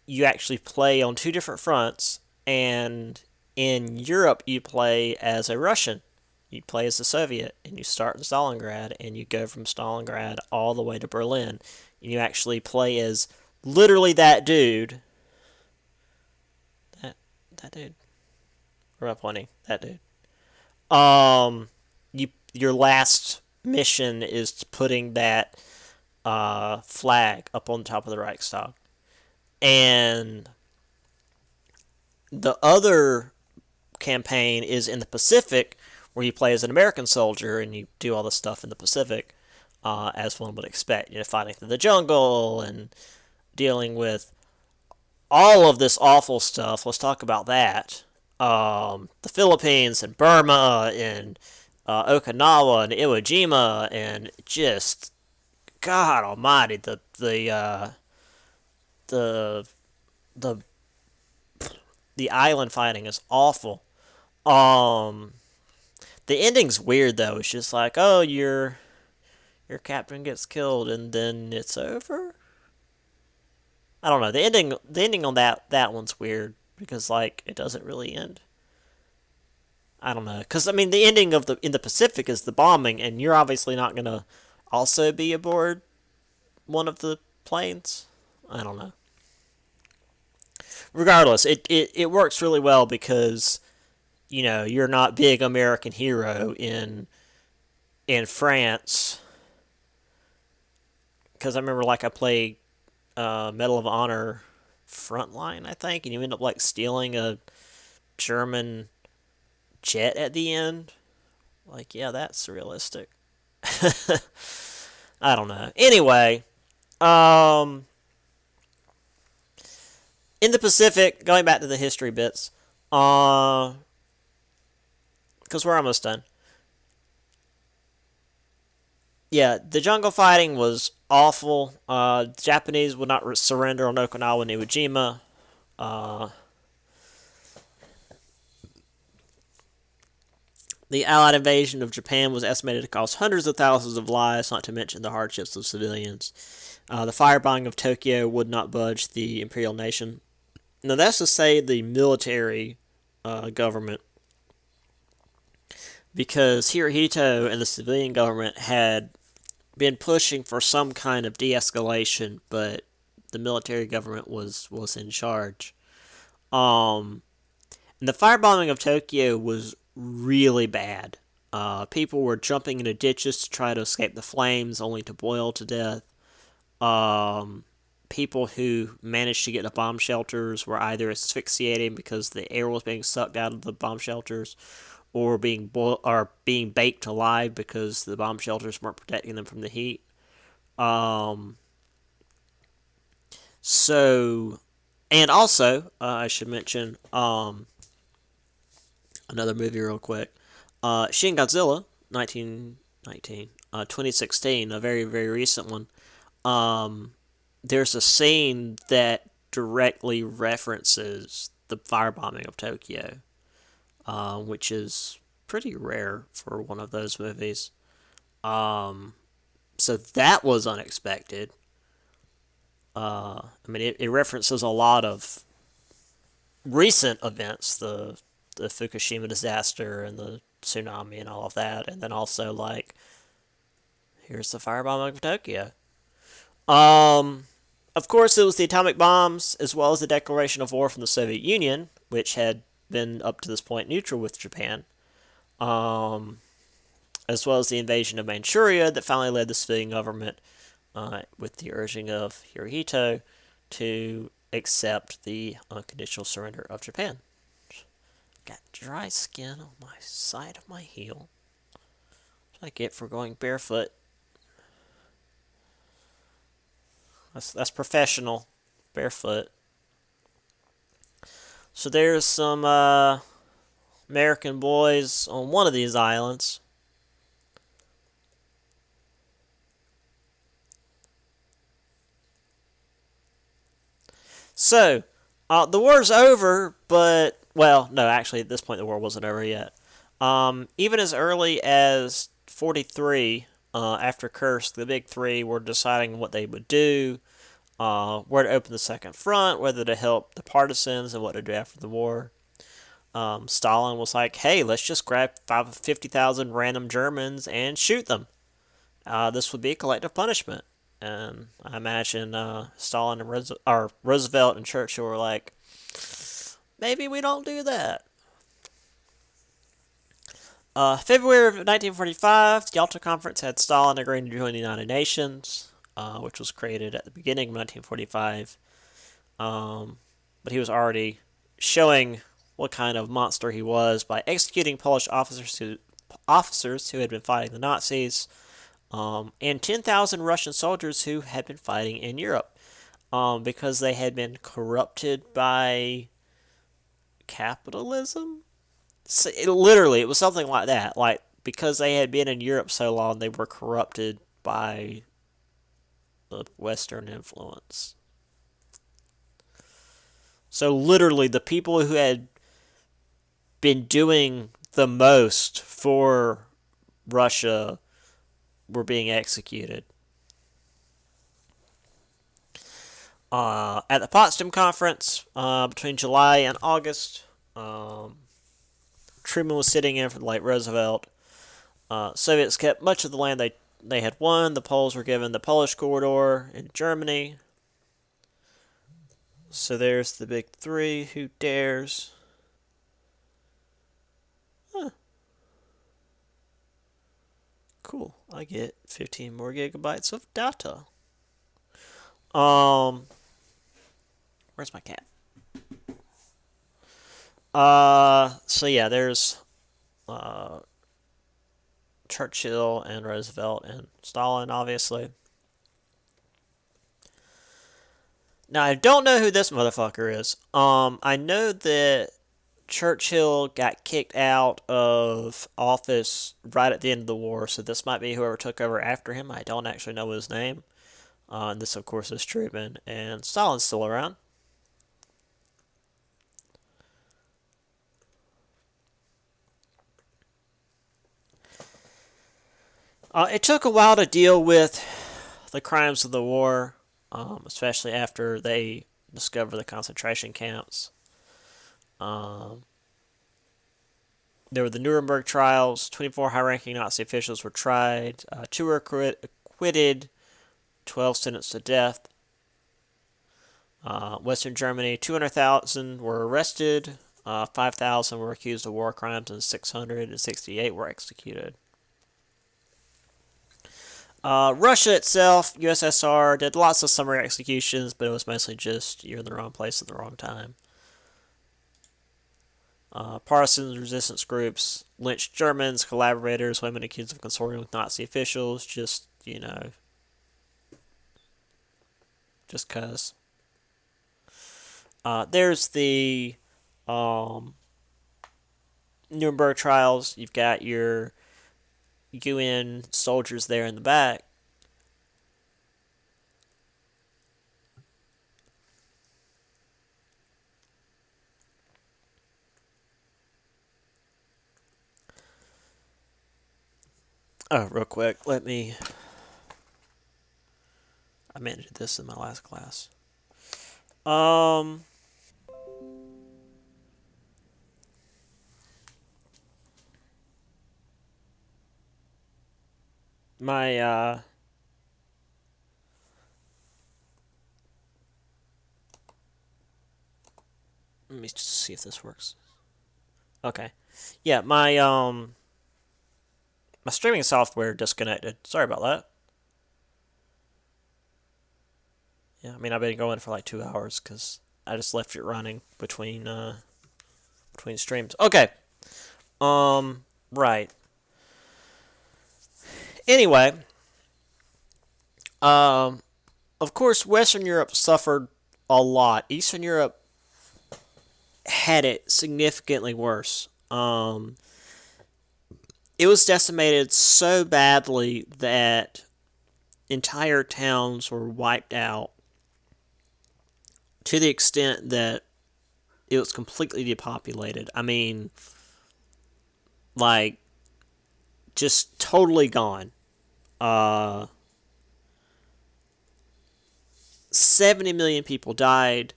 you actually play on two different fronts, and in Europe you play as a Russian. You play as a Soviet, and you start in Stalingrad, and you go from Stalingrad all the way to Berlin. And you actually play as literally that dude. That dude. Where am I pointing? That dude. Your last mission is putting that flag up on top of the Reichstag, and the other campaign is in the Pacific, where you play as an American soldier and you do all the stuff in the Pacific, as one would expect. Fighting through the jungle and dealing with all of this awful stuff. Let's talk about that. The Philippines and Burma and Okinawa and Iwo Jima and just God Almighty, the the the island fighting is awful. Um, the ending's weird though. It's just like, oh, your captain gets killed and then it's over. I don't know. The ending on that one's weird because like it doesn't really end. I don't know. Cuz I mean the ending of the in the Pacific is the bombing and you're obviously not going to also be aboard one of the planes. I don't know. Regardless, it works really well because you're not big American hero in France because I remember like I played Medal of Honor Frontline, I think, and you end up like stealing a German jet at the end. Like, yeah, that's realistic. I don't know. Anyway, um, in the Pacific, going back to the history bits, because we're almost done. Yeah, the jungle fighting was awful. The Japanese would not surrender on Okinawa and Iwo Jima. Uh, the Allied invasion of Japan was estimated to cost hundreds of thousands of lives, not to mention the hardships of civilians. The firebombing of Tokyo would not budge the imperial nation. Now, that's to say the military government, because Hirohito and the civilian government had been pushing for some kind of de-escalation, but the military government was in charge. Um, and the firebombing of Tokyo was really bad. People were jumping into ditches to try to escape the flames, only to boil to death. Um, People who managed to get to bomb shelters were either asphyxiating because the air was being sucked out of the bomb shelters, or being baked alive because the bomb shelters weren't protecting them from the heat. Um, so, and also, I should mention another movie real quick. Shin Godzilla, 1919, 2016, a very, very recent one. Um, there's a scene that directly references the firebombing of Tokyo, which is pretty rare for one of those movies. Um, so that was unexpected. I mean, it references a lot of recent events, the Fukushima disaster and the tsunami and all of that, and then also like here's the firebombing of Tokyo. Um, of course, it was the atomic bombs as well as the declaration of war from the Soviet Union, which had been up to this point neutral with Japan, um, as well as the invasion of Manchuria that finally led the civilian government, with the urging of Hirohito, to accept the unconditional surrender of Japan. Got dry skin on my side of my heel. What I get for going barefoot. That's professional. Barefoot. So there's some American boys on one of these islands. So, the war's over, but, well, no, actually, at this point, the war wasn't over yet. Even as early as 43, after Kursk, the big three were deciding what they would do, where to open the second front, whether to help the partisans, and what to do after the war. Stalin was like, hey, let's just grab 50,000 random Germans and shoot them. This would be a collective punishment. And I imagine Stalin and Roosevelt and Churchill were like, maybe we don't do that. February of 1945, the Yalta Conference had Stalin agreeing to join the United Nations, which was created at the beginning of 1945. But he was already showing what kind of monster he was by executing Polish officers who had been fighting the Nazis, and 10,000 Russian soldiers who had been fighting in Europe, because they had been corrupted by capitalism. So it was something like that. Like, because they had been in Europe so long, they were corrupted by the Western influence. So literally, the people who had been doing the most for Russia were being executed. At the Potsdam Conference, between July and August, Truman was sitting in for the late Roosevelt. Soviets kept much of the land they had won. The Poles were given the Polish corridor in Germany. So there's the big three. Who dares? Huh. Cool. I get 15 more gigabytes of data. Where's my cat? So yeah, there's Churchill and Roosevelt and Stalin, obviously. Now, I don't know who this motherfucker is. I know that Churchill got kicked out of office right at the end of the war, so this might be whoever took over after him. I don't actually know his name. And this, of course, is Truman, and Stalin's still around. It took a while to deal with the crimes of the war, especially after they discovered the concentration camps. There were the Nuremberg trials. 24 high-ranking Nazi officials were tried. 2 were acquitted. 12 sentenced to death. Western Germany, 200,000 were arrested. 5,000 were accused of war crimes, and 668 were executed. Russia itself, USSR, did lots of summary executions, but it was mostly just you're in the wrong place at the wrong time. Partisan resistance groups lynched Germans, collaborators, women accused of consorting with Nazi officials, just cause. There's the Nuremberg trials. You've got your UN soldiers there in the back. Oh, real quick, I mentioned this in my last class. My let me just see if this works. Okay. Yeah, my streaming software disconnected. Sorry about that. Yeah, I mean, I've been going for like 2 hours because I just left it running between streams. Okay. Right. Anyway, of course, Western Europe suffered a lot. Eastern Europe had it significantly worse. It was decimated so badly that entire towns were wiped out, to the extent that it was completely depopulated. I mean, like, just totally gone. 70 million people died.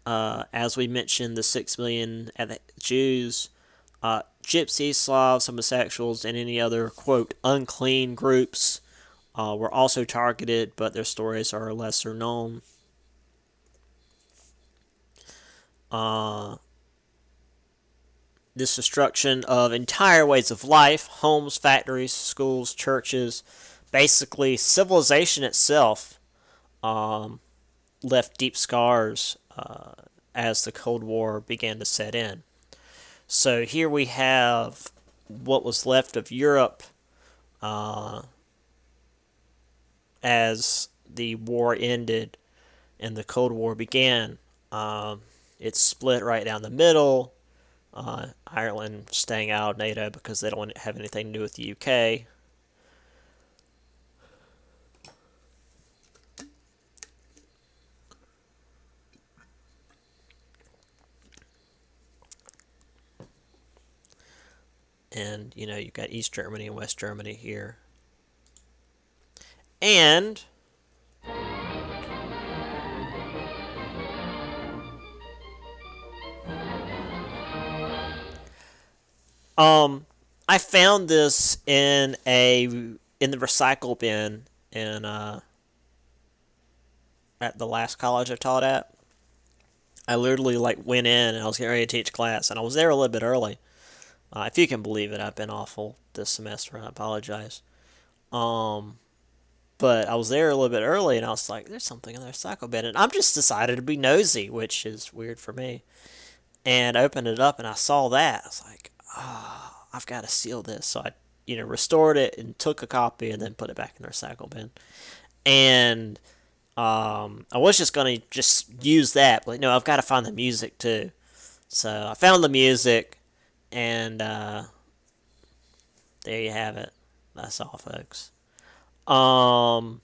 As we mentioned, the 6 million Jews, Gypsies, Slavs, homosexuals, and any other, quote, unclean groups were also targeted, but their stories are lesser known. this destruction of entire ways of life, homes, factories, schools, churches, basically civilization itself, um, left deep scars as the Cold War began to set in. So here we have what was left of Europe uh, as the war ended and the Cold War began. It's split right down the middle. Ireland staying out of NATO because they don't have anything to do with the UK. And, you've got East Germany and West Germany here. And I found this in the recycle bin in at the last college I taught at. I literally went in and I was getting ready to teach class, and I was there a little bit early. If you can believe it, I've been awful this semester. I apologize. Um, but I was there a little bit early, and I was like, "There's something in the recycle bin," and I'm just decided to be nosy, which is weird for me. And I opened it up, and I saw that. I was like, "Ah, oh, I've got to seal this." So I, restored it and took a copy, and then put it back in the recycle bin. And I was just gonna just use that, but no, I've got to find the music too. So I found the music, and there you have it. That's all, folks. And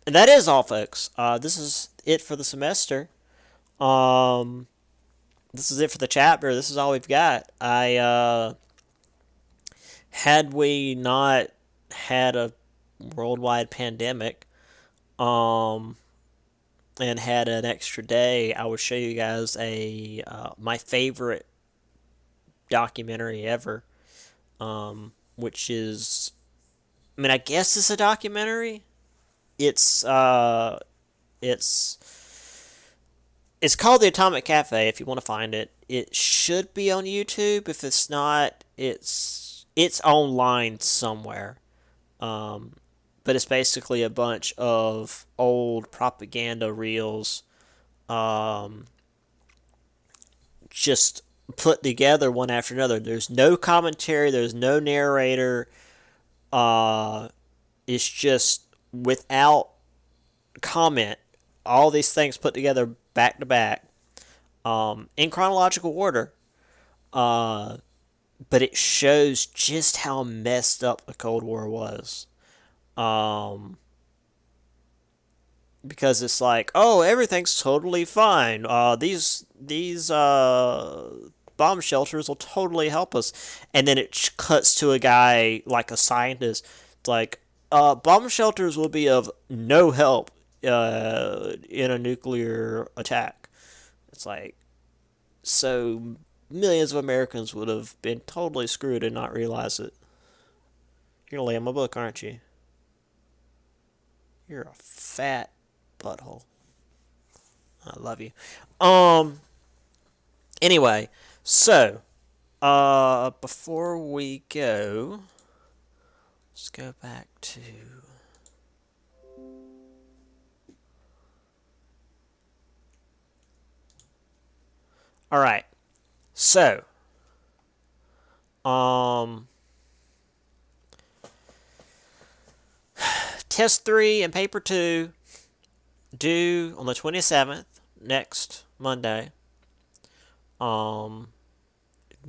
that is all, folks. This is it for the semester. Um, this is it for the chapter. This is all we've got. Had we not had a worldwide pandemic, um, and had an extra day, I would show you guys my favorite documentary ever, which is, I mean, I guess it's a documentary. It's it's it's called The Atomic Cafe. If you want to find it, it should be on YouTube. If it's not, it's online somewhere. Um, but it's basically a bunch of old propaganda reels, um, just put together one after another. There's no commentary. There's no narrator. Uh, it's just without comment. All these things put together back to back, in chronological order. Uh, but it shows just how messed up the Cold War was. Um, because it's like, oh, everything's totally fine. These bomb shelters will totally help us, and then it cuts to a guy like a scientist. It's like, bomb shelters will be of no help in a nuclear attack. It's like, so millions of Americans would have been totally screwed and not realize it. You're gonna lay on my book, aren't you? You're a fat butthole. I love you. Um. Anyway, so before we go, let's go back to. All right. So, um, test 3 and paper 2 due on the 27th, next Monday.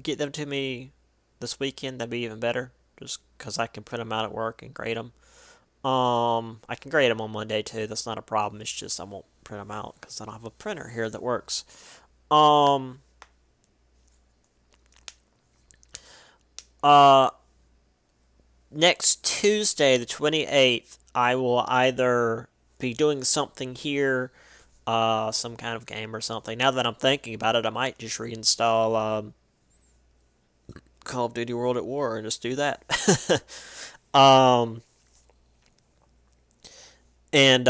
Get them to me this weekend. That'd be even better, just because I can print them out at work and grade them. I can grade them on Monday too. That's not a problem. It's just I won't print them out because I don't have a printer here that works. Um, uh, Next Tuesday, the 28th, I will either be doing something here, some kind of game or something. Now that I'm thinking about it, I might just reinstall Call of Duty World at War and just do that. um, and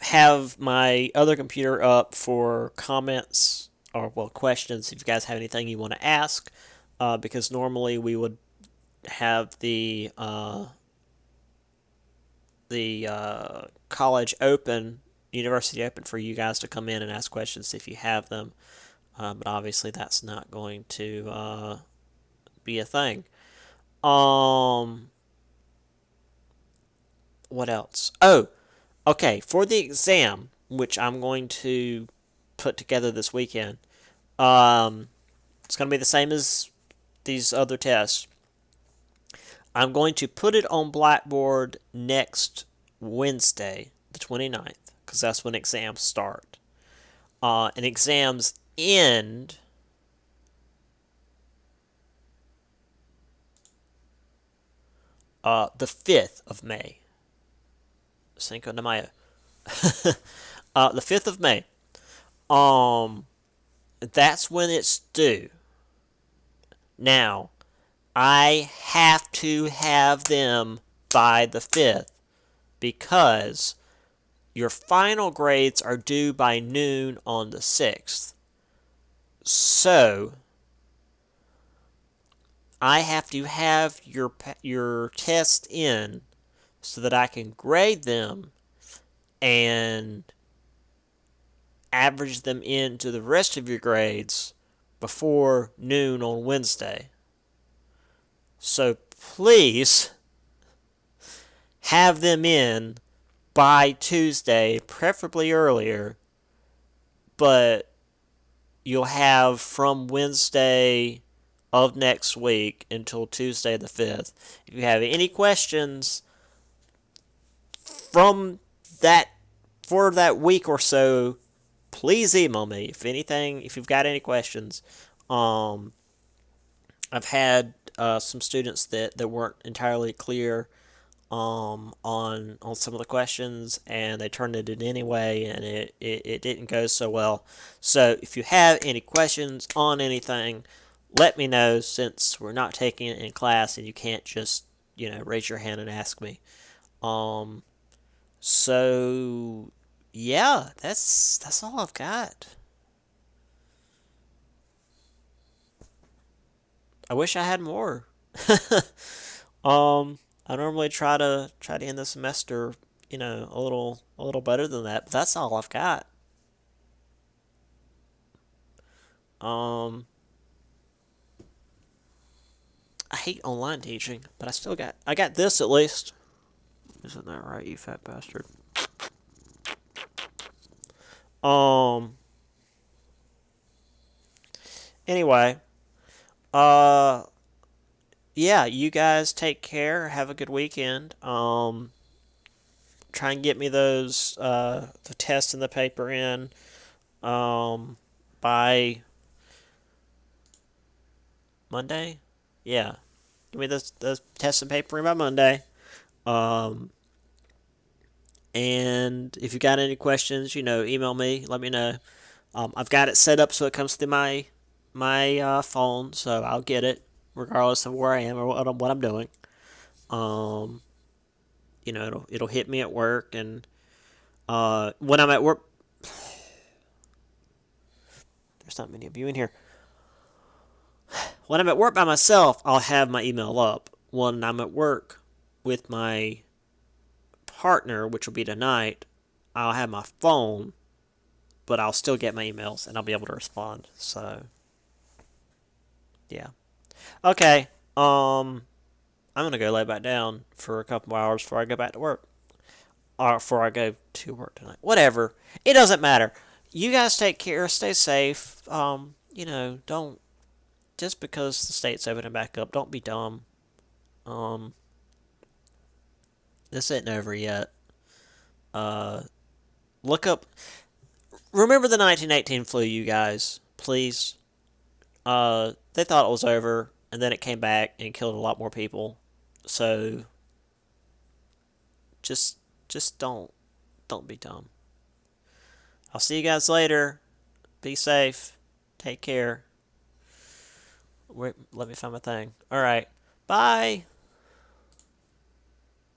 have my other computer up for comments or well, questions. If you guys have anything you want to ask, because normally we would have the college open, university open for you guys to come in and ask questions if you have them. But obviously that's not going to be a thing. What else? Oh, okay. For the exam, which I'm going to put together this weekend, it's going to be the same as these other tests. I'm going to put it on Blackboard next Wednesday, the 29th, because that's when exams start. And exams end the 5th of May. Cinco de Mayo. The 5th of May. That's when it's due. Now, I have to have them by the 5th because your final grades are due by noon on the 6th. So, I have to have your test in so that I can grade them and average them into the rest of your grades before noon on Wednesday. So please have them in by Tuesday, preferably earlier, but you'll have from Wednesday of next week until Tuesday the 5th. If you have any questions from that for that week or so, please email me. If you've got any questions. I've had some students that weren't entirely clear on some of the questions, and they turned it in anyway, and it didn't go so well. So if you have any questions on anything, let me know, since we're not taking it in class and you can't just raise your hand and ask me. So yeah, that's all I've got. I wish I had more. I normally try to end the semester, a little better than that, but that's all I've got. Um, I hate online teaching, but I got this at least. Isn't that right, you fat bastard? Um. Anyway, uh, yeah, you guys take care. Have a good weekend. Try and get me those the test and the paper in by Monday. Yeah, give me the test and paper in by Monday. Um, and if you got any questions, email me. Let me know. I've got it set up so it comes through my phone, so I'll get it regardless of where I am or what I'm doing. Um, it'll hit me at work, and when I'm at work, there's not many of you in here. When I'm at work by myself, I'll have my email up. When I'm at work with my partner, which will be tonight, I'll have my phone, but I'll still get my emails and I'll be able to respond. So, yeah. Okay. I'm gonna go lay back down for a couple hours before I go back to work, or before I go to work tonight. Whatever. It doesn't matter. You guys take care. Stay safe. Don't just because the state's opening back up, don't be dumb. Um, this isn't over yet. Uh, look up. Remember the 1918 flu, you guys, please. They thought it was over, and then it came back and killed a lot more people. So just just don't be dumb. I'll see you guys later. Be safe. Take care. Wait, let me find my thing. All right. Bye.